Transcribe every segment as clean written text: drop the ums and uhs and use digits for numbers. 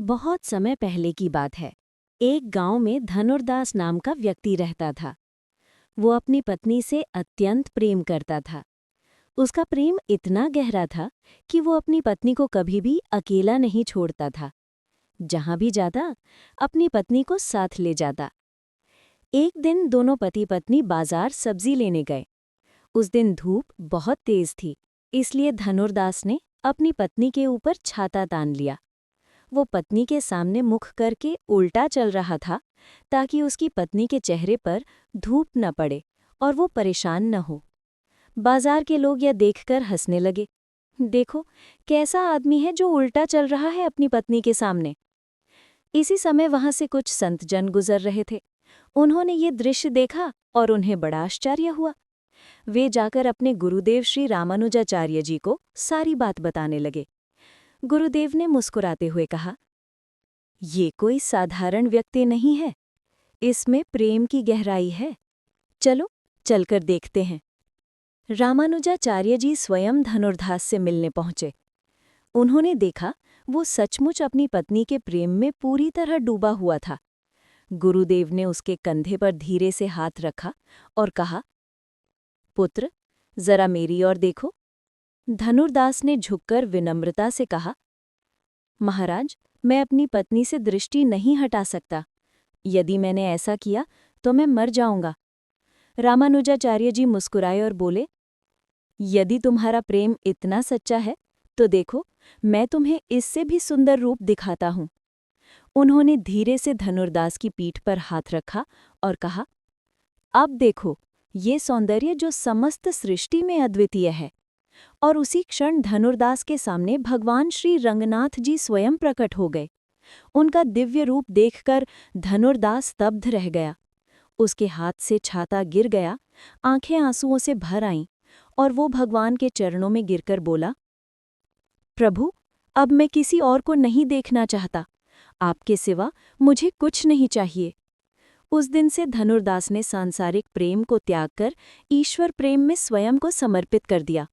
बहुत समय पहले की बात है। एक गांव में धनुर्दास नाम का व्यक्ति रहता था। वो अपनी पत्नी से अत्यंत प्रेम करता था। उसका प्रेम इतना गहरा था कि वो अपनी पत्नी को कभी भी अकेला नहीं छोड़ता था। जहां भी जाता, अपनी पत्नी को साथ ले जाता। एक दिन दोनों पति पत्नी बाजार सब्जी लेने गए। उस दिन धूप बहुत तेज थी, इसलिए धनुर्दास ने अपनी पत्नी के ऊपर छाता तान लिया। वो पत्नी के सामने मुख करके उल्टा चल रहा था, ताकि उसकी पत्नी के चेहरे पर धूप न पड़े और वो परेशान न हो। बाजार के लोग यह देखकर हंसने लगे। देखो, कैसा आदमी है जो उल्टा चल रहा है अपनी पत्नी के सामने। इसी समय वहां से कुछ संत जन गुजर रहे थे। उन्होंने ये दृश्य देखा और उन्हें बड़ा आश्चर्य हुआ। वे जाकर अपने गुरुदेव श्री रामानुजाचार्य जी को सारी बात बताने लगे। गुरुदेव ने मुस्कुराते हुए कहा, ये कोई साधारण व्यक्ति नहीं है, इसमें प्रेम की गहराई है। चलो, चलकर देखते हैं। रामानुजाचार्य जी स्वयं धनुर्दास से मिलने पहुंचे। उन्होंने देखा वो सचमुच अपनी पत्नी के प्रेम में पूरी तरह डूबा हुआ था। गुरुदेव ने उसके कंधे पर धीरे से हाथ रखा और कहा, पुत्र, जरा मेरी ओर देखो। धनुर्दास ने झुककर विनम्रता से कहा, महाराज, मैं अपनी पत्नी से दृष्टि नहीं हटा सकता। यदि मैंने ऐसा किया तो मैं मर जाऊंगा। रामानुजाचार्य जी मुस्कुराए और बोले, यदि तुम्हारा प्रेम इतना सच्चा है तो देखो, मैं तुम्हें इससे भी सुंदर रूप दिखाता हूं। उन्होंने धीरे से धनुर्दास की पीठ पर हाथ रखा और कहा, अब देखो, ये सौंदर्य जो समस्त सृष्टि में अद्वितीय है। और उसी क्षण धनुर्दास के सामने भगवान श्री रंगनाथ जी स्वयं प्रकट हो गए। उनका दिव्य रूप देखकर धनुर्दास स्तब्ध रह गया। उसके हाथ से छाता गिर गया, आंखें आंसुओं से भर आईं और वो भगवान के चरणों में गिरकर बोला, प्रभु, अब मैं किसी और को नहीं देखना चाहता। आपके सिवा मुझे कुछ नहीं चाहिए। उस दिन से धनुर्दास ने सांसारिक प्रेम को त्याग कर ईश्वर प्रेम में स्वयं को समर्पित कर दिया।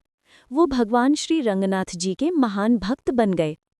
वो भगवान श्री रंगनाथ जी के महान भक्त बन गए।